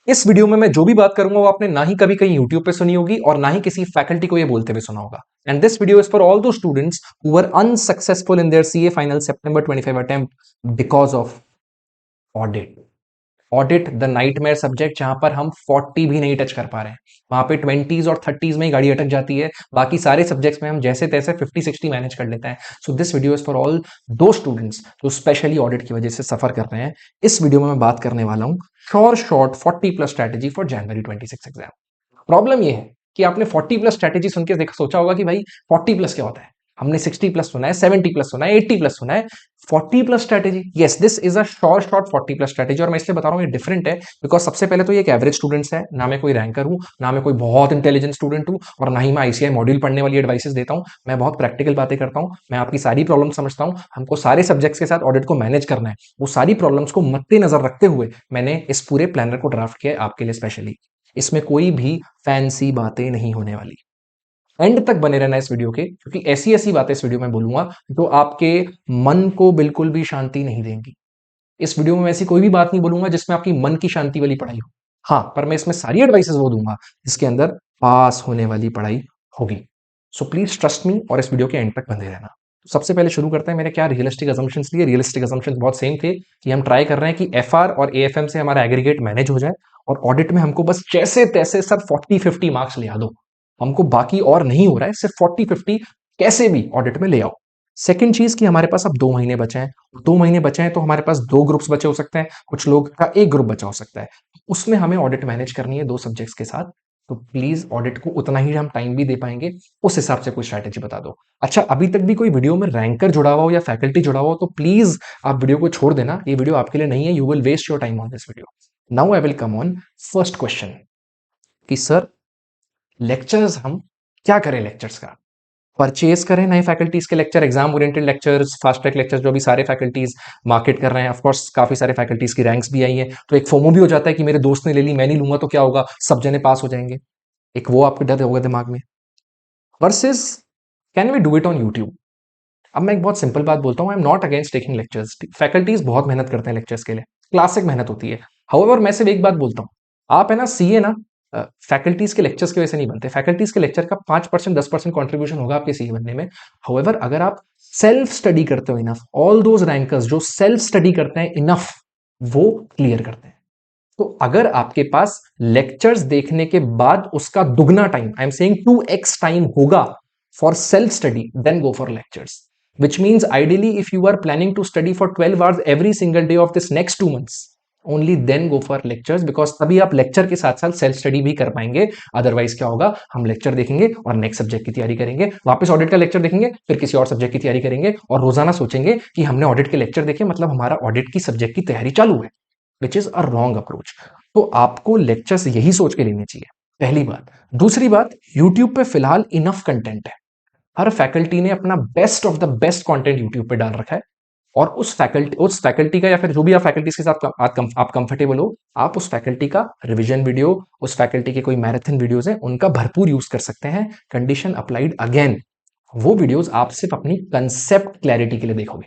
इस वीडियो में मैं जो भी बात करूंगा वो आपने ना ही कभी कहीं यूट्यूब पे सुनी होगी और ना ही किसी फैकल्टी को ये बोलते हुए सुना होगा। And this video is for all those students who were unsuccessful in their CA final September 25 attempt because of audit. Audit the nightmare subject, जहां पर हम 40 भी नहीं टच कर पा रहे हैं। वहां पे 20s और 30s में ही गाड़ी अटक जाती है, बाकी सारे सब्जेक्ट्स में हम जैसे तैसे 50-60 मैनेज कर लेते हैं। So this video is for all those students जो स्पेशली ऑडिट की वजह से सफर कर रहे हैं। इस वीडियो में मैं बात करने वाला हूं short 40+ strategy for January 26 exam. Problem ये है कि आपने 40+ स्ट्रैटेजी सुन के सोचा होगा कि भाई 40+ क्या होता है। हमने 60+ सुना है, 70+ सुना है, 80+ सुना है, 40+ strategy. Yes, this is a short 40+ strategy. और मैं इसलिए बता रहा हूं ये डिफरेंट है बिकॉज सबसे पहले तो ये एक एवरेज स्टूडेंट्स है, ना मैं कोई रैंकर हूं, ना मैं कोई बहुत इंटेलिजेंट स्टूडेंट हूं, और ना ही मैं आईसीआई मॉड्यूल पढ़ने वाली एडवाइसेस देता हूं। मैं बहुत प्रैक्टिकल बातें करता हूं, मैं आपकी सारी प्रॉब्लम समझता हूं। हमको सारे सब्जेक्ट्स के साथ ऑडिट को मैनेज करना है, वो सारी प्रॉब्लम्स को मद्देनजर रखते हुए मैंने इस पूरे प्लानर को ड्राफ्ट किया है आपके लिए स्पेशली। इसमें कोई भी फैंसी बातें नहीं होने वाली। एंड तक बने रहना इस वीडियो के, क्योंकि ऐसी ऐसी बातें इस वीडियो में बोलूंगा जो आपके मन को बिल्कुल भी शांति नहीं देंगी। इस वीडियो में ऐसी कोई भी बात नहीं बोलूंगा जिसमें आपकी मन की शांति वाली पढ़ाई हो। हाँ, पर मैं इसमें सारी एडवाइसेस वो दूंगा जिसके अंदर पास होने वाली पढ़ाई होगी। सो प्लीज ट्रस्ट मी और इस वीडियो के एंड तक बने रहना। तो सबसे पहले शुरू करते हैं। मैंने क्या रियलिस्टिक अजम्पशंस लिए। रियलिस्टिक अजम्पशंस बहुत सेम थे कि हम ट्राई कर रहे हैं कि एफआर और एएफएम से हमारा एग्रीगेट मैनेज हो जाए, और ऑडिट में हमको बस जैसे तैसे सर 40-50 मार्क्स ले आ दो। हमको बाकी और नहीं हो रहा है, सिर्फ 40-50 कैसे भी ऑडिट में ले आओ। सेकेंड चीज कि हमारे पास अब 2 महीने बचे हैं। 2 महीने बचे हैं तो हमारे पास 2 ग्रुप्स बचे हो सकते हैं, कुछ लोग का एक ग्रुप बचा हो सकता है। उसमें हमें ऑडिट मैनेज करनी है 2 सब्जेक्ट्स के साथ। तो प्लीज ऑडिट को उतना ही हम टाइम भी दे पाएंगे, उस हिसाब से कोई स्ट्रैटेजी बता दो। अच्छा, अभी तक भी कोई वीडियो में रैंकर जुड़ा हुआ हो या फैकल्टी जुड़ा हुआ हो तो प्लीज आप वीडियो को छोड़ देना, ये वीडियो आपके लिए नहीं है। You will waste your time on this video. Now I will come on first question कि सर लेक्चर्स हम क्या करें। लेक्चर्स का परचेज करें नए फैकल्टीज के lecture, exam oriented lectures, fast track lectures जो भी सारे फैकल्टीज मार्केट कर रहे हैं। ऑफ कोर्स काफी सारे फैकल्टीज की रैंक्स भी आई है, तो एक फोमो भी हो जाता है कि मेरे दोस्त ने ले ली, मैं नहीं लूंगा तो क्या होगा, सब जने पास हो जाएंगे। एक वो आपके डर होगा दिमाग में। Versus can we do it on YouTube. अब मैं एक बहुत सिंपल बात बोलता हूँ, I am not against taking lectures. Faculties बहुत मेहनत करते हैं लेक्चर्स के लिए, क्लासिक मेहनत होती है। हाउएवर मैं सिर्फ एक बात बोलता हूँ, आप है ना सीए ना फैकल्टीज के लेक्चर्स की वजह से नहीं बनते। फैकल्टीज के लेक्चर का 5% 10% कॉन्ट्रीब्यूशन होगा आपके सीए बनने में। हाउएवर अगर आप सेल्फ स्टडी करते हो इनफ, ऑल दोज रैंकर्स जो सेल्फ स्टडी करते हैं इनफ, वो क्लियर करते हैं। तो अगर आपके पास लेक्चर्स देखने के बाद उसका दुगना time, I am saying 2x time होगा for self study, then go for lectures. Which means ideally if you are planning to study for 12 hours every single day of this next 2 months, only then go for lectures, because तभी आप lecture के साथ साथ self study भी कर पाएंगे। Otherwise क्या होगा, हम लेक्चर देखेंगे और नेक्स्ट सब्जेक्ट की तैयारी करेंगे, वापस ऑडिट का लेक्चर देखेंगे, फिर किसी और सब्जेक्ट की तैयारी करेंगे, और रोजाना सोचेंगे कि हमने ऑडिट के लेक्चर देखे मतलब हमारा ऑडिट की सब्जेक्ट की तैयारी चालू है, which is a wrong approach. तो आपको लेक्चर्स यही सोच के लेने चाहिए, पहली बात। दूसरी बात, यूट्यूब पे फिलहाल इनफ कंटेंट है। हर फैकल्टी ने अपना best of the best content YouTube पे डाल रखा है, और उस फैकल्टी का या फिर जो भी आप फैकल्टीज के साथ आप कंफर्टेबल हो, आप उस फैकल्टी का रिवीजन वीडियो, उस फैकल्टी के कोई मैराथन वीडियोस हैं उनका भरपूर यूज कर सकते हैं। कंडीशन अप्लाइड अगेन, वो वीडियोस आप सिर्फ अपनी कंसेप्ट क्लैरिटी के लिए देखोगे,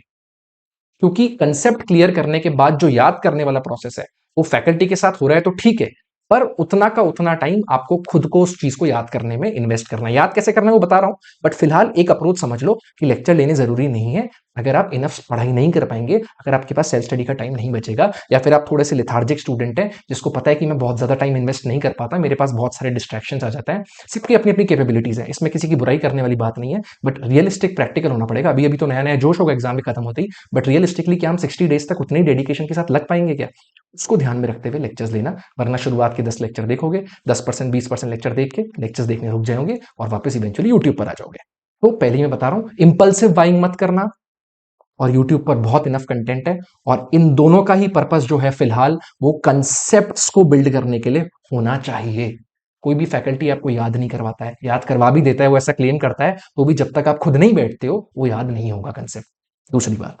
क्योंकि कंसेप्ट क्लियर करने के बाद जो याद करने वाला प्रोसेस है वो फैकल्टी के साथ हो रहा है तो ठीक है, पर उतना का उतना टाइम आपको खुद को उस चीज को याद करने में इन्वेस्ट करना है। याद कैसे करना है वो बता रहा हूं, बट फिलहाल एक अप्रोच समझ लो कि लेक्चर लेने जरूरी नहीं है। अगर आप इनफ पढ़ाई नहीं कर पाएंगे, अगर आपके पास सेल्फ स्टडी का टाइम नहीं बचेगा, या फिर आप थोड़े से लेथार्जिक स्टूडेंट हैं जिसको पता है कि मैं बहुत ज्यादा टाइम इन्वेस्ट नहीं कर पाता, मेरे पास बहुत सारे डिस्ट्रैक्शंस आ जाता है। सबकी अपनी अपनी कैपेबिलिटीज है, इसमें किसी की बुराई करने वाली बात नहीं है, बट रियलिस्टिक प्रैक्टिकल होना पड़ेगा। अभी अभी तो नया नया जोश होगा एग्जाम भी खत्म होते ही, बट रियलिस्टिकली क्या हम 60 डेज तक उतनी डेडिकेशन के साथ लग पाएंगे क्या, उसको ध्यान में रखते हुए लेक्चर्स लेना। वरना शुरुआत के 10 लेक्चर देखोगे, 10% 20% लेक्चर देख के लेक्चर्स देखने रुक जाओगे और वापस इवेंचुअली यूट्यूब पर आ जाओगे। तो पहले ही मैं बता रहा हूं, इंपल्सिव बाइंग मत करना, और यूट्यूब पर बहुत इनफ कंटेंट है, और इन दोनों का ही पर्पस जो है फिलहाल वो कंसेप्ट्स को बिल्ड करने के लिए होना चाहिए। कोई भी फैकल्टी आपको याद नहीं करवाता है, याद करवा भी देता है वो ऐसा क्लेम करता है, तो भी जब तक आप खुद नहीं बैठते हो वो याद नहीं होगा कंसेप्ट। दूसरी बात,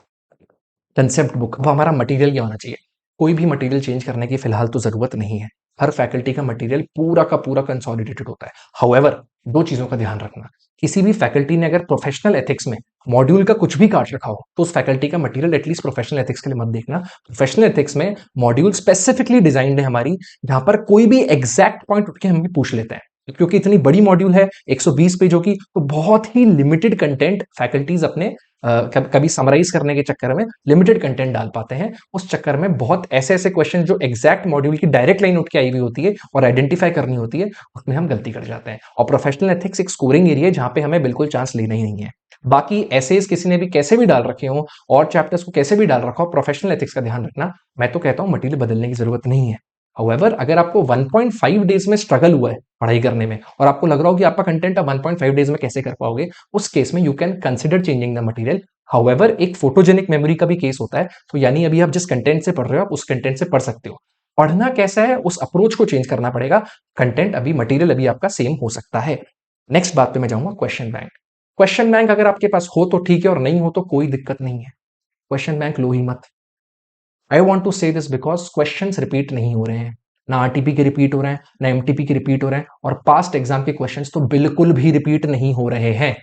कंसेप्ट बुक, वो हमारा मटेरियल क्या होना चाहिए। कोई भी मटेरियल चेंज करने की फिलहाल तो जरूरत नहीं है। हर फैकल्टी का मटेरियल पूरा का पूरा कंसोलिडेटेड होता है। हाउएवर, दो चीजों का ध्यान रखना, किसी भी फैकल्टी ने अगर प्रोफेशनल एथिक्स में मॉड्यूल का कुछ भी काट रखा हो तो उस फैकल्टी का मटेरियल एटलीस्ट प्रोफेशनल एथिक्स के लिए मत देखना। प्रोफेशनल एथिक्स में मॉड्यूल स्पेसिफिकली डिजाइंड है हमारी, जहां पर कोई भी एग्जैक्ट पॉइंट उठ के हमें पूछ लेते हैं, क्योंकि इतनी बड़ी मॉड्यूल है 120 पेजों की, तो बहुत ही लिमिटेड कंटेंट फैकल्टीज अपने कभी समराइज करने के चक्कर में लिमिटेड कंटेंट डाल पाते हैं। उस चक्कर में बहुत ऐसे ऐसे क्वेश्चन जो एग्जैक्ट मॉड्यूल की डायरेक्ट लाइन उठ के आई हुई होती है और आइडेंटिफाई करनी होती है, उसमें हम गलती कर जाते हैं। और प्रोफेशनल एथिक्स एक स्कोरिंग एरिया है जहां पे हमें बिल्कुल चांस लेना ही नहीं है। बाकी एसेज किसी ने भी कैसे भी डाल रखे हो और चैप्टर्स को कैसे भी डाल रखा हो, प्रोफेशनल एथिक्स का ध्यान रखना। मैं तो कहता हूं मटेरियल बदलने की जरूरत नहीं है। हाउएवर, अगर आपको 1.5 डेज में स्ट्रगल हुआ है पढ़ाई करने में और आपको लग रहा हो कि आपका कंटेंट आप 1.5 डेज में कैसे कर पाओगे, उस केस में you can consider changing the material. However, एक फोटोजेनिक मेमोरी का भी केस होता है, तो यानी अभी आप जिस कंटेंट से पढ़ रहे हो आप उस कंटेंट से पढ़ सकते हो। पढ़ना कैसा है उस अप्रोच को चेंज करना पड़ेगा। कंटेंट अभी, मटेरियल अभी आपका सेम हो सकता है। नेक्स्ट बात पे मैं जाऊंगा, क्वेश्चन बैंक। क्वेश्चन बैंक अगर आपके पास हो तो ठीक है और नहीं हो तो कोई दिक्कत नहीं है। क्वेश्चन बैंक लो ही मत। आई वॉन्ट टू से दिस बिकॉज क्वेश्चन रिपीट नहीं हो रहे हैं, ना आरटीपी के रिपीट हो रहे हैं ना एमटीपी के रिपीट हो रहे हैं, और पास्ट एग्जाम के क्वेश्चंस तो बिल्कुल भी रिपीट नहीं हो रहे हैं।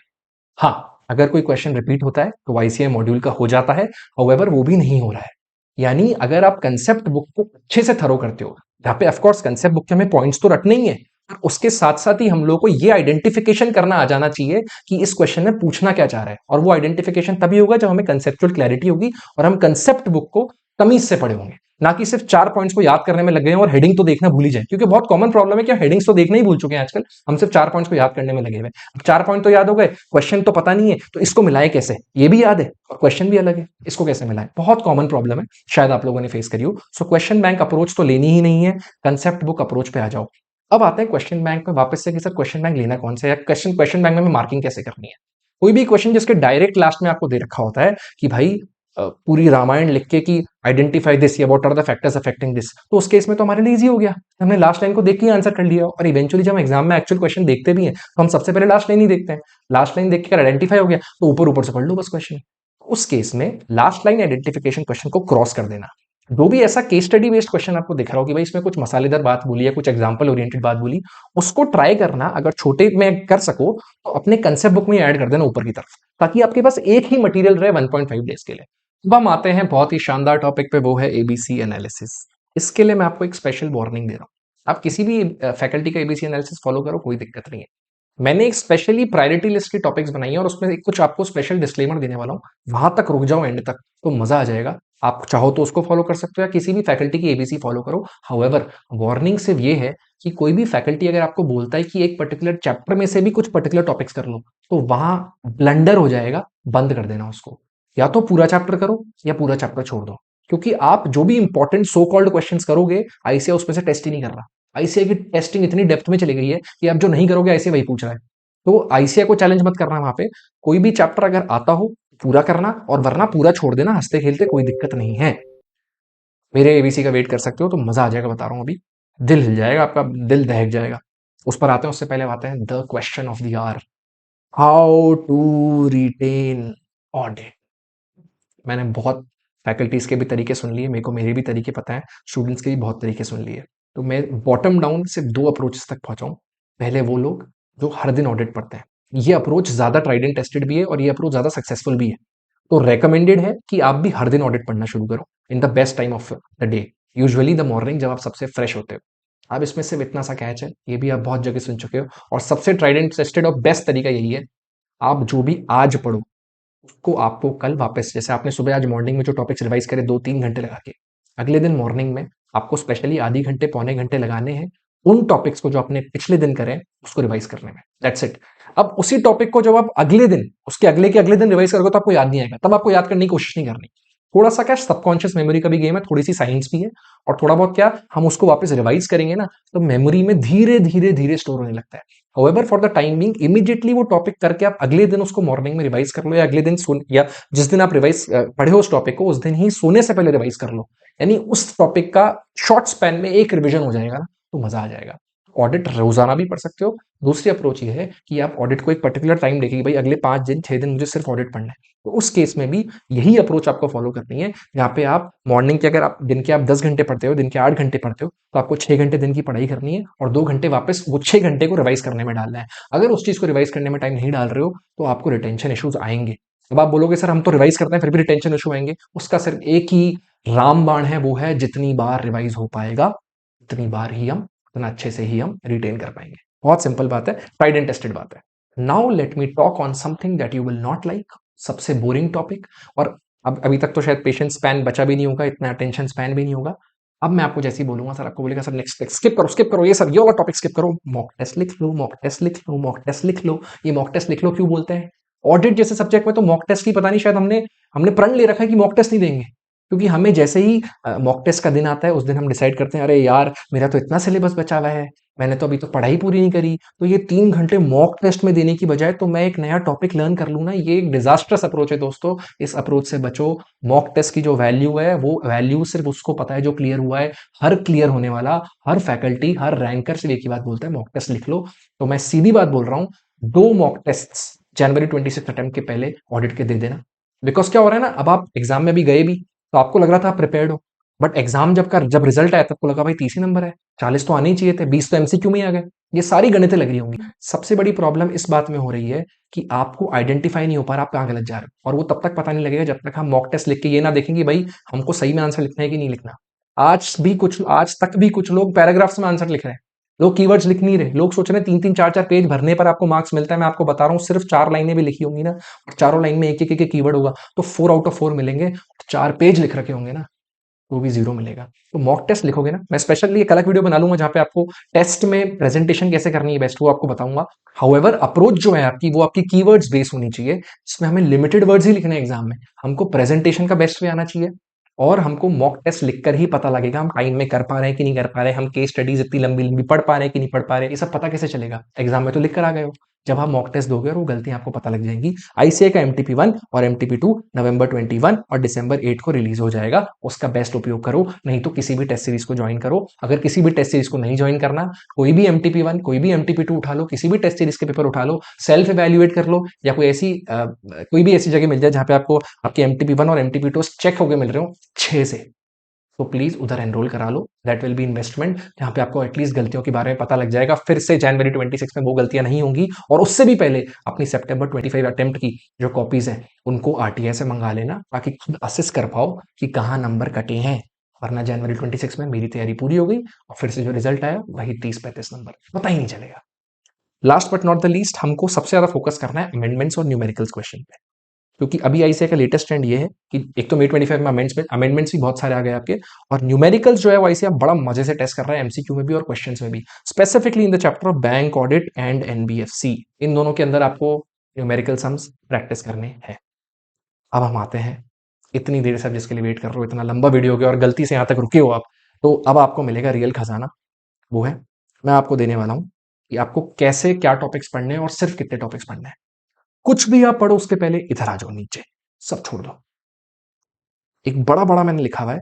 हाँ, अगर कोई क्वेश्चन रिपीट होता है तो आईसीआई मॉड्यूल का हो जाता है, हाउएवर वो भी नहीं हो रहा है। यानी अगर आप कंसेप्ट बुक को अच्छे से थरो करते हो, जहां पे ऑफकोर्स कंसेप्ट बुक के हमें पॉइंट्स तो रटने ही है, पर उसके साथ साथ ही हम लोग को ये आइडेंटिफिकेशन करना आ जाना चाहिए कि इस क्वेश्चन में पूछना क्या चाह रहा है, और वो आइडेंटिफिकेशन तभी होगा जब हमें कंसेप्चुअल क्लैरिटी होगी और हम कंसेप्ट बुक को तमीज से पढ़े होंगे, ना कि सिर्फ 4 पॉइंट्स को याद करने में लग गए हैं और हेडिंग तो देखना भूल ही जाए। क्योंकि बहुत कॉमन प्रॉब्लम है कि हेडिंग्स तो देखना ही भूल चुके हैं आजकल, हम सिर्फ 4 पॉइंट्स को याद करने में लगे हुए। अब 4 पॉइंट तो याद हो गए, क्वेश्चन तो पता नहीं है, तो इसको मिलाए कैसे, ये भी याद है और क्वेश्चन भी अलग है, इसको कैसे मिलाए, बहुत कॉमन प्रॉब्लम है, शायद आप लोगों ने फेस करी हो। सो क्वेश्चन बैंक अप्रोच तो लेनी ही नहीं है, कंसेप्ट बुक अप्रोच पे आ जाओ। अब आते हैं क्वेश्चन बैंक में वापस से कि सर क्वेश्चन बैंक लेना कौन सा है, क्वेश्चन बैंक में मार्किंग कैसे करनी है। कोई भी क्वेश्चन जिसके डायरेक्ट लास्ट में आपको दे रखा होता है कि भाई पूरी रामायण लिख के कि आइडेंटिफाई दिस या what are the factors affecting this, तो उस केस में तो हमारे लिए इजी हो गया, हमने लास्ट लाइन को देख के आंसर कर लिया। और इवेंचुअली जब हम एग्जाम में एक्चुअल क्वेश्चन देखते भी हैं तो हम सबसे पहले लास्ट लाइन ही देखते हैं, लास्ट लाइन देख कर आइडेंटिफाई हो गया तो ऊपर ऊपर से पढ़ लो बस क्वेश्चन। उस केस में लास्ट लाइन आइडेंटिफिकेशन क्वेश्चन को क्रॉस कर देना। जो भी ऐसा केस स्टडी बेस्ड क्वेश्चन आपको दिख रहा हो कि भाई इसमें कुछ मसालेदार बात बोली या कुछ एग्जांपल ओरिएंटेड बात बोली, उसको ट्राई करना, अगर छोटे में कर सको तो अपने कंसेप्ट बुक में ऐड कर देना ऊपर की तरफ, ताकि आपके पास एक ही मटेरियल रहे 1.5 डेज के लिए। अब हम आते हैं बहुत ही शानदार टॉपिक पे, वो है एबीसी एनालिसिस। इसके लिए मैं आपको एक स्पेशल वार्निंग दे रहा हूं, आप किसी भी फैकल्टी का एबीसी एनालिसिस फॉलो करो, कोई दिक्कत नहीं है। मैंने एक स्पेशली प्रायोरिटी लिस्ट की टॉपिक्स बनाई है और उसमें एक कुछ आपको स्पेशल डिस्क्लेमर देने वाला हूं, वहां तक रुक जाओ एंड तक, तो मजा आ जाएगा। आप चाहो तो उसको फॉलो कर सकते हो या किसी भी फैकल्टी की एबीसी फॉलो करो। हाउएवर, वार्निंग सिर्फ ये है कि कोई भी फैकल्टी अगर आपको बोलता है कि एक पर्टिकुलर चैप्टर में से भी कुछ पर्टिकुलर टॉपिक्स कर लो, तो वहां ब्लंडर हो जाएगा, बंद कर देना उसको। या तो पूरा चैप्टर करो या पूरा चैप्टर छोड़ दो, क्योंकि आप जो भी इंपॉर्टेंट सो कॉल्ड क्वेश्चंस करोगे, आईसीआई उसमें से टेस्ट ही नहीं कर रहा। आईसीआई की टेस्टिंग इतनी डेप्थ में चली गई है कि आप जो नहीं करोगे आईसीआई वही पूछ रहा है। तो आईसीआई को चैलेंज मत करना वहां पे, कोई भी चैप्टर अगर आता हो पूरा करना, और वरना पूरा छोड़ देना हंसते खेलते, कोई दिक्कत नहीं है। मेरे एबीसी का वेट कर सकते हो तो मजा आ जाएगा, बता रहा हूं अभी, दिल हिल जाएगा आपका, दिल दहक जाएगा। उस पर आते हैं, उससे पहले आते हैं the question of the hour, how to retain audit. मैंने बहुत फैकल्टीज के भी तरीके सुन लिए, मेरे को मेरे भी तरीके पता है, स्टूडेंट्स के भी बहुत तरीके सुन लिए, तो मैं बॉटम डाउन सिर्फ 2 अप्रोचेस तक पहुंचाऊं। पहले वो लोग जो हर दिन ऑडिट पढ़ते हैं, ये अप्रोच ज्यादा ट्राइड एंड टेस्टेड भी है और ये अप्रोच ज्यादा सक्सेसफुल भी है, तो रेकमेंडेड है कि आप भी हर दिन ऑडिट पढ़ना शुरू करो in the best time of the day, usually the morning, जब आप सबसे फ्रेश होते हो। अब इसमें सिर्फ इतना सा कैच है, ये भी आप बहुत जगह सुन चुके हो, और सबसे ट्राइड एंड टेस्टेड और बेस्ट तरीका यही है, आप जो भी आज पढ़ो उसको आपको कल वापस, जैसे आपने सुबह आज मॉर्निंग में जो टॉपिक्स रिवाइज करे 2-3 घंटे लगा के, अगले दिन मॉर्निंग में आपको स्पेशली आधी घंटे पौने घंटे लगाने हैं उन टॉपिक्स को जो आपने पिछले दिन करे उसको रिवाइज करने में, दैट्स इट। अब उसी टॉपिक को जब आप अगले दिन, उसके अगले के अगले दिन रिवाइज करोगे तो आपको याद नहीं आएगा, तब आपको याद करने की कोशिश नहीं करनी। थोड़ा सा क्या सबकॉन्शियस मेमोरी का भी गेम है, थोड़ी सी साइंस भी है, और थोड़ा बहुत क्या हम उसको वापस रिवाइज करेंगे ना, तो मेमोरी में धीरे धीरे धीरे स्टोर होने लगता है। However, for the time being immediately वो टॉपिक करके आप अगले दिन उसको मॉर्निंग में रिवाइज कर लो, या अगले दिन सुन, या जिस दिन आप रिवाइज पढ़े हो उस टॉपिक को उस दिन ही सोने से पहले रिवाइज कर लो, यानी उस टॉपिक का शॉर्ट स्पैन में एक रिविजन हो जाएगा ना, तो मजा आ जाएगा। ऑडिट रोजाना भी पढ़ सकते हो। दूसरी अप्रोच ये है कि आप ऑडिट को एक पर्टिकुलर टाइम देखें कि भाई अगले 5 दिन 6 दिन मुझे सिर्फ ऑडिट पढ़ना है, तो उस केस में भी यही अप्रोच आपको फॉलो करनी है, जहाँ पे आप मॉर्निंग के, अगर आप दिन के आप 10 घंटे पढ़ते हो, दिन के 8 घंटे पढ़ते हो, तो आपको 6 घंटे दिन की पढ़ाई करनी है और 2 घंटे वापस वो 6 घंटे को रिवाइज करने में डालना है। अगर उस चीज को रिवाइज करने में टाइम नहीं डाल रहे हो तो आपको रिटेंशन इश्यूज आएंगे। अब आप बोलोगे सर हम तो रिवाइज करते हैं फिर भी रिटेंशन इशू आएंगे, उसका सिर्फ एक ही रामबाण है, वो है जितनी बार रिवाइज हो पाएगा उतनी बार ही हम, उतना अच्छे से ही हम रिटेन कर पाएंगे। बहुत सिंपल बात है, ट्राइड एंड टेस्टेड बात है। Now let me talk on something that you will not like, सबसे बोरिंग टॉपिक। और अब अभी तक तो शायद पेशेंस स्पैन बचा भी नहीं होगा, इतना अटेंशन स्पैन भी नहीं होगा। अब मैं आपको जैसे ही बोलूंगा सर आपको बोलेगा सर नेक्स्ट स्किप करो ये सर, ये वाला टॉपिक स्किप करो, मॉक टेस्ट लिख लो, मॉक टेस्ट लिख लो, मॉक टेस्ट लिख लो। ये मॉक टेस्ट लिख लो क्यों बोलते हैं? ऑडिट जैसे सब्जेक्ट में तो मॉक टेस्ट की पता नहीं, शायद हमने हमने प्रण ले रखा है कि मॉक टेस्ट नहीं देंगे, क्योंकि हमें जैसे ही मॉक टेस्ट का दिन आता है उस दिन हम डिसाइड करते हैं अरे यार मेरा तो इतना सिलेबस बचा हुआ है, मैंने तो अभी तो पढ़ाई पूरी नहीं करी, तो ये 3 घंटे मॉक टेस्ट में देने की बजाय तो मैं एक नया टॉपिक लर्न कर लूँ ना। ये एक डिजास्टर्स अप्रोच है दोस्तों, इस अप्रोच से बचो। मॉक टेस्ट की जो वैल्यू है वो वैल्यू सिर्फ उसको पता है जो क्लियर हुआ है। हर क्लियर होने वाला, हर फैकल्टी, हर रैंकर सिर्फ एक ही बात बोलता है, मॉक टेस्ट लिख लो। तो मैं सीधी बात बोल रहा हूँ, 2 मॉक टेस्ट जनवरी 26 अटेम्प्ट के पहले ऑडिट के दे देना। बिकॉज क्या हो रहा है ना, अब आप एग्जाम में भी गए भी तो आपको लग रहा था आप प्रिपेयर्ड हो, बट एग्जाम जब रिजल्ट आया तब को लगा भाई 30 ही नंबर है, 40 तो आने ही चाहिए थे, 20 तो एमसीक्यू में ही आ गए। ये सारी गणितें लग रही होंगी। सबसे बड़ी प्रॉब्लम इस बात में हो रही है कि आपको आइडेंटिफाई नहीं हो पा रहा आप कहाँ गलत जा रहे हो, और वो तब तक पता नहीं लगेगा जब तक हम मॉक टेस्ट लिख के ये ना देखेंगे भाई हमको सही में आंसर लिखना है कि नहीं लिखना। आज तक भी कुछ लोग पैराग्राफ्स में आंसर लिख रहे हैं, लोग कीवर्ड्स लिख नहीं रहे, लोग सोच रहे हैं 3-3 4-4 पेज भरने पर आपको मार्क्स मिलता है। मैं आपको बता रहा हूँ सिर्फ 4 लाइनें भी लिखी होंगी ना, और चारों लाइन में एक कीवर्ड होगा, तो 4 आउट ऑफ 4 मिलेंगे। 4 पेज लिख रखे होंगे ना, तो भी 0 मिलेगा। तो मॉक टेस्ट लिखोगे ना, मैं स्पेशली एक अलग वीडियो बना लूंगा जहां पे आपको टेस्ट में प्रेजेंटेशन कैसे करनी है बेस्ट, वो आपको बताऊंगा। हाउएवर अप्रोच जो है आपकी, वो आपकी कीवर्ड्स बेस होनी चाहिए, जिसमें हमें लिमिटेड वर्ड्स ही लिखने हैं एग्जाम में। हमको प्रेजेंटेशन का बेस्ट वे आना चाहिए, और हमको मॉक टेस्ट लिखकर ही पता लगेगा हम टाइम में कर पा रहे हैं कि नहीं कर पा रहे हैं, हम केस स्टडीज इतनी लंबी लंबी पढ़ पा रहे हैं कि नहीं पढ़ पा रहे हैं। ये सब पता कैसे चलेगा? एग्जाम में तो लिख कर आ गए हो। जब आप मॉक टेस्ट दोगे और वो गलतियां आपको पता लग जाएंगी। आईसीए का MTP 1 और MTP 2 नवंबर 21 और दिसंबर 8 को रिलीज हो जाएगा, उसका बेस्ट उपयोग करो। नहीं तो किसी भी टेस्ट सीरीज को ज्वाइन करो। अगर किसी भी टेस्ट सीरीज को नहीं ज्वाइन करना, कोई भी MTP 1 कोई भी MTP 2 उठा लो, किसी भी टेस्ट सीरीज के पेपर उठा लो, सेल्फ इवेल्युएट कर लो, या कोई भी ऐसी जगह मिल जाए जहां पे आपको आपके MTP 1 और MTP 2 चेक होकर मिल रहे हो 6 से, तो प्लीज उधर एनरोल करा लो। दैट विल बी इन्वेस्टमेंट, जहां पे आपको एटलीस्ट गलतियों के बारे में पता लग जाएगा। फिर से जनवरी 26 में वो गलतियां नहीं होंगी, और उससे भी पहले अपनी सितंबर 25 अटेम्प्ट की जो कॉपीज हैं उनको RTI से मंगा लेना, ताकि खुद असेस कर पाओ कि कहाँ नंबर कटे हैं। वरना जनवरी 26 में मेरी तैयारी पूरी हो गई और फिर से जो रिजल्ट आया वही 30-35 नंबर, पता ही नहीं चलेगा। Last but not the least, हमको सबसे ज्यादा फोकस करना है अमेंडमेंट्स और न्यूमेरिकल्स क्वेश्चन पे, क्योंकि अभी आईसीए का लेटेस्ट ट्रेंड ये है कि एक तो May 25 में अमेंडमेंट्स भी बहुत सारे आ गए आपके, और न्यूमेरिकल्स जो है वो आईसीए बड़ा मजे से टेस्ट कर रहा है, एमसीक्यू में भी और क्वेश्चंस में भी, specifically in the chapter of bank audit and NBFC. इन दोनों के अंदर आपको न्यूमेरिकल सम्स प्रैक्टिस करने हैं। अब हम आते हैं, इतनी देर से आप जिसके लिए वेट कर रहे हो, इतना लंबा वीडियो हो गया और गलती से यहाँ तक रुके हो आप, तो अब आपको मिलेगा रियल खजाना। वो है, मैं आपको देने वाला हूँ कि आपको कैसे क्या टॉपिक्स पढ़ने हैं और सिर्फ कितने टॉपिक्स पढ़ने हैं। कुछ भी आप पढ़ो उसके पहले इधर आ जाओ नीचे, सब छोड़ दो। एक बड़ा बड़ा मैंने लिखा हुआ है,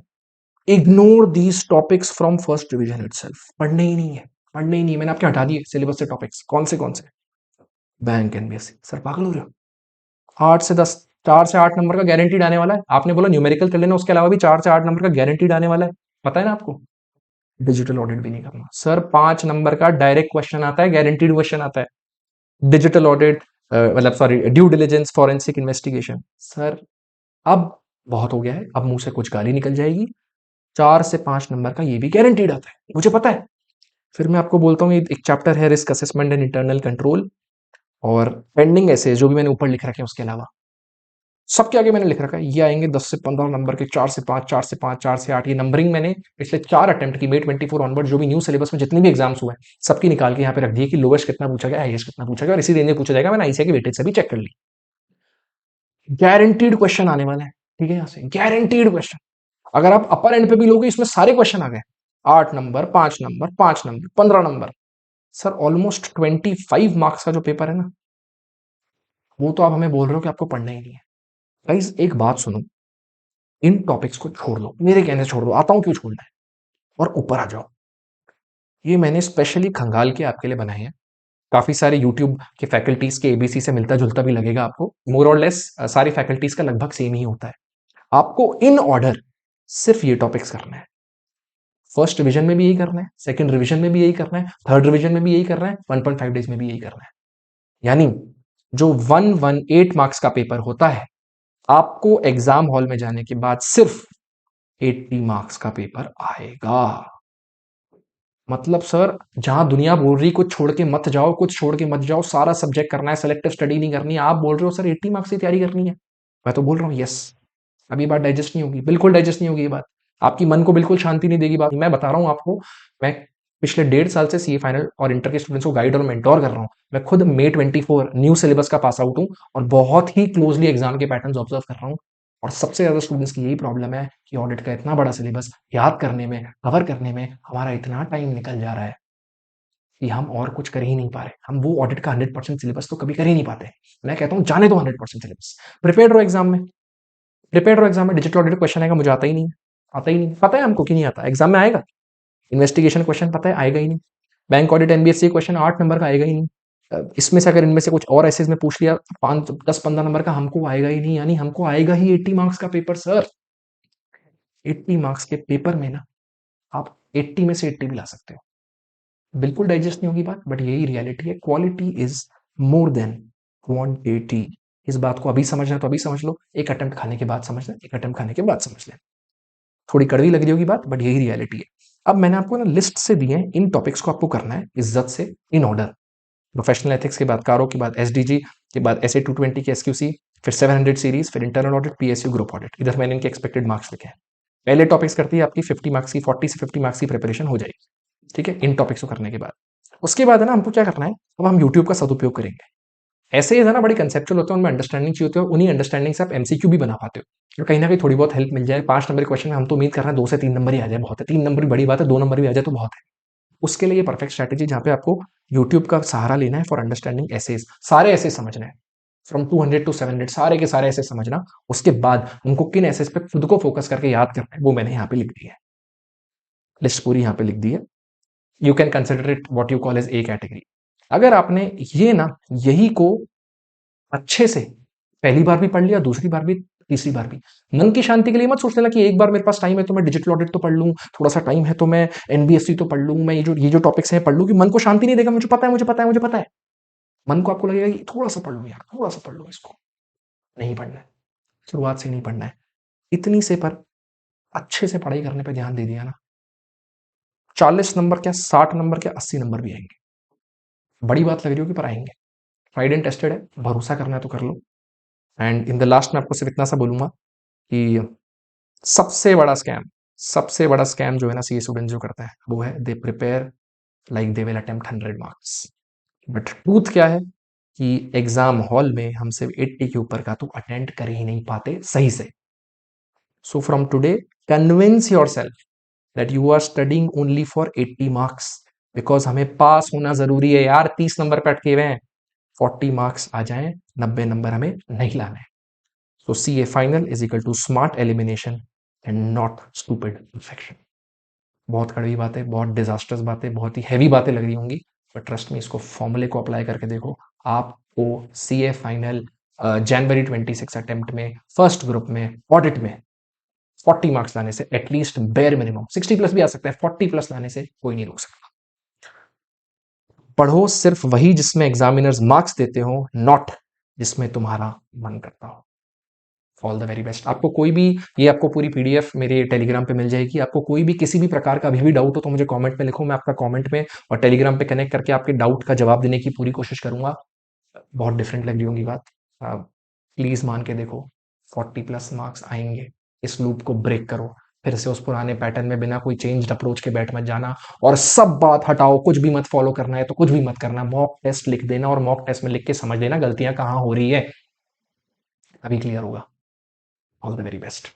ignore these topics from first revision itself. पढ़ने ही नहीं है, पढ़ने ही नहीं है। मैंने आपके हटा दिए सिलेबस से टॉपिक्स। कौन से? Bank NBSC. सर पागल हो रहे हो? 8 से 10, 4 से 8 नंबर का गारंटीड आने वाला है। आपने बोला न्यूमेरिकल कर लेना, उसके अलावा भी 4 से 8 नंबर का गारंटीड आने वाला है, पता है ना आपको? डिजिटल ऑडिट भी नहीं करना सर, 5 नंबर का डायरेक्ट क्वेश्चन आता है, गारंटीड क्वेश्चन आता है। डिजिटल ऑडिट, मतलब sorry, due diligence, forensic investigation. Sir अब बहुत हो गया है, अब मुंह से कुछ गाली निकल जाएगी। 4 से 5 नंबर का ये भी गारंटीड आता है, मुझे पता है। फिर मैं आपको बोलता हूँ, एक चैप्टर है risk assessment and internal control, और पेंडिंग ऐसे जो भी मैंने ऊपर लिख रखे हैं उसके अलावा सबके आगे मैंने लिख रखा है ये आएंगे 10 से 15 नंबर के, 4 से 5, 4 से 5, 4 से 8। ये नंबरिंग मैंने पिछले 4 अटेम्प्ट की, May 24 ऑनवर्ड जो भी न्यू सिलेबस में जितने भी एग्जाम्स हुए सबकी निकाल के यहाँ पे रख दिए कि लोवेस्ट कितना पूछा गया, हाईएस्ट कितना पूछा गया, और इसी रेंज में पूछा जाएगा। मैंने आईसीए की वेटेज से भी चेक कर ली। गारंटीड क्वेश्चन आने वाले हैं, ठीक है, यहाँ से गारंटीड क्वेश्चन। अगर आप अपर एंड पे भी लोगे, इसमें सारे क्वेश्चन आ गए, 8 number, 5 number, 5 number, 15 number. Sir almost 25 marks का जो पेपर है ना, वो तो आप हमें बोल रहे हो कि आपको पढ़ना ही नहीं है। गाइस एक बात सुनो, इन टॉपिक्स को छोड़ दो, मेरे कहने से छोड़ दो, आता हूं क्यों छोड़ना है, और ऊपर आ जाओ। ये मैंने स्पेशली खंगाल के आपके लिए बनाए हैं। काफ़ी सारे यूट्यूब के फैकल्टीज़ के एबीसी से मिलता-जुलता भी लगेगा आपको। मोर और लेस सारी फैकल्टीज़ का लगभग सेम ही होता है। आपको इन ऑर्डर सिर्फ़ ये टॉपिक्स करना है। फर्स्ट रिवीजन में भी यही करना है, सेकंड रिवीजन में भी यही करना है, थर्ड रिवीजन में भी यही करना है, 1.5 डेज़ में भी यही करना है। यानी जो 118 मार्क्स का पेपर होता है, आपको एग्ज़ाम हॉल में जाने के बाद सिर्फ़ 80 मार्क्स का पेपर आएगा। मतलब सर, जहां दुनिया बोल रही कुछ छोड़ के मत जाओ, कुछ छोड़ के मत जाओ, सारा सब्जेक्ट करना है, सेलेक्टिव स्टडी नहीं करनी है, आप बोल रहे हो सर 80 मार्क्स की तैयारी करनी है। मैं तो बोल रहा हूँ यस। अब ये बात डाइजेस्ट नहीं होगी, बिल्कुल डाइजेस्ट नहीं होगी ये बात। आपकी मन को बिल्कुल शांति नहीं देगी बात। मैं बता रहा हूँ आपको, मैं पिछले 1.5 साल से सीए फाइनल और इंटर के स्टूडेंट्स को गाइड और मेंटोर कर रहा हूँ। मैं खुद May 24 न्यू सिलेबस का पास आउट हूँ और बहुत ही क्लोजली एग्जाम के पैटर्न ऑब्जर्व कर रहा हूँ। और सबसे ज्यादा स्टूडेंट्स की यही प्रॉब्लम है कि ऑडिट का इतना बड़ा सिलेबस याद करने में, कवर करने में हमारा इतना टाइम निकल जा रहा है कि हम और कुछ कर ही नहीं पा रहे। हम वो ऑडिट का 100% सिलेबस तो कभी कर ही नहीं पाते। मैं कहता हूँ जाने दो 100% सिलेबस, प्रिपेयर रहो एग्जाम में। प्रिपेयर रहो एग्जाम में। डिजिटल ऑडिट क्वेश्चन आएगा, मुझे आता ही नहीं है, आता ही नहीं, पता है हमको कि नहीं आता, एग्जाम में आएगा। इन्वेस्टिगेशन क्वेश्चन पता है आएगा ही नहीं। Bank audit NBFC question 8 number का आएगा ही नहीं। इसमें से अगर इनमें से कुछ और ऐसे में पूछ लिया 5 10 15 नंबर का, हमको आएगा ही नहीं। यानी हमको आएगा ही 80 मार्क्स का पेपर सर। 80 मार्क्स के पेपर में ना आप 80 में से 80 भी ला सकते हो। बिल्कुल डाइजेस्ट नहीं होगी बात, बट यही रियलिटी है। Quality is more than quantity. इस बात को अभी समझना है तो अभी समझ लो, एक अटेम्प्ट खाने के बाद समझना, एक अटेम्प्ट खाने के बाद समझ लें। थोड़ी कड़वी लग रही होगी बात, बट यही रियलिटी है। अब मैंने आपको ना लिस्ट से दी है, इन टॉपिक्स को आपको करना है इज्जत से, इन ऑर्डर। प्रोफेशनल एथिक्स के बाद कारो के बाद एसडीजी के बाद एसए 220 की एसक्यूसी, फिर 700 सीरीज, फिर internal audit, PSU group audit. इधर मैंने इनके एक्सपेक्टेड मार्क्स लिखे हैं। पहले टॉपिक्स करती है आपकी 50 मार्क्स की, 40 से 50 मार्क्स की प्रिपरेशन हो जाएगी। ठीक है, इन टॉपिक्स को करने के बाद उसके बाद है ना हमको क्या करना है, अब हम यूट्यूब का सदुपयोग करेंगे। ऐसे ही है ना, बड़ी कंसेप्चुअल होते हैं, उनमें अंडरस्टैंडिंग चाहिए होती है, उन्हीं अंडरस्टैंडिंग से आप एमसीक्यू भी बना पाते हो। और कहीं ना कहीं थोड़ी बहुत हेल्प मिल जाए। 5 नंबर क्वेश्चन में हम तो उम्मीद कर रहे हैं 2 से 3 नंबर ही आ जाए, बहुत है। 3 नंबर भी बड़ी बात है, 2 नंबर भी आ जाए तो बहुत है। उसके लिए ये परफेक्ट स्ट्रैटेजी, जहाँ पे आपको यूट्यूब का सहारा लेना है फॉर अंडरस्टैंडिंग एसेज। सारे एसेज समझना है, फ्रॉम 200 to 700 सारे के सारे एसेज समझना। उसके बाद उनको किन एसेज पे खुद को फोकस करके याद करना है, वो मैंने यहाँ पे लिख दी है। लिस्ट पूरी यहाँ पे लिख दी है। You can consider it what you call as a category. अगर आपने ये ना यही को अच्छे से पहली बार भी पढ़ लिया, दूसरी बार भी, तीसरी बार भी, मन की शांति के लिए मत सोच लेना कि एक बार मेरे पास टाइम है तो मैं डिजिटल ऑडिट तो पढ़ लूं, थोड़ा सा टाइम है तो मैं एनबीएफसी तो पढ़ लूं, मैं ये जो टॉपिक्स हैं पढ़ लूं, कि मन को शांति नहीं देगा। मुझे पता है, मुझे पता है, मुझे पता है। मन को आपको लगेगा कि थोड़ा सा पढ़ लूं यार, थोड़ा सा पढ़ लूं इसको। नहीं पढ़ना है, शुरुआत से नहीं पढ़ना है। इतनी से पर अच्छे से पढ़ाई करने पर ध्यान दे दिया ना, 40 नंबर क्या, 60 नंबर क्या, 80 नंबर भी आएंगे। बड़ी बात लग रही होगी पर आएंगे। ट्राइड एंड टेस्टेड है, भरोसा करना है तो कर लो। एंड इन द लास्ट में आपको सिर्फ इतना सा बोलूंगा कि सबसे बड़ा स्कैम जो है ना सीए स्टूडेंट जो करता है, वो है they prepare like they will attempt 100 marks. But truth क्या है कि एग्जाम हॉल में हम सिर्फ 80 के ऊपर का तो अटेंड कर ही नहीं पाते सही से। So from today convince yourself that you are studying only for 80 marks, because हमें पास होना जरूरी है यार। 30 नंबर पे अटके हुए हैं, 40 मार्क्स आ जाएं, 90 नंबर हमें नहीं लाने। So C A final is equal to smart elimination and not stupid perfection. बहुत कड़वी बातें, बहुत डिजास्टर्स बातें, बहुत ही हैवी बातें लग रही होंगी, बट ट्रस्ट में इसको फॉर्मूले को अप्लाई करके देखो, आपको सी ए फाइनल जनवरी 26 अटेम्प्ट में फर्स्ट ग्रुप में ऑडिट में 40 मार्क्स लाने से, एटलीस्ट बेयर मिनिमम 60 प्लस भी आ सकता है, 40 प्लस लाने से कोई नहीं रोक सकता। पढ़ो सिर्फ वही जिसमें एग्जामिनर्स मार्क्स देते हो, नॉट जिसमें तुम्हारा मन करता हो। All the very best. आपको कोई भी, ये आपको पूरी पीडीएफ मेरे टेलीग्राम पे मिल जाएगी। आपको कोई भी किसी भी प्रकार का अभी भी डाउट हो तो मुझे कमेंट में लिखो, मैं आपका कमेंट में और टेलीग्राम पे कनेक्ट करके आपके डाउट का जवाब देने की पूरी कोशिश करूंगा। बहुत डिफरेंट लग रही होंगी बात, प्लीज मान के देखो, 40 प्लस मार्क्स आएंगे। इस लूप को ब्रेक करो, फिर से उस पुराने पैटर्न में बिना कोई चेंज्ड अप्रोच के बैठ मत जाना, और सब बात हटाओ, कुछ भी मत फॉलो करना है तो कुछ भी मत करना। मॉक टेस्ट लिख देना और मॉक टेस्ट में लिख के समझ लेना गलतियां कहाँ हो रही है, अभी क्लियर होगा। All the very best.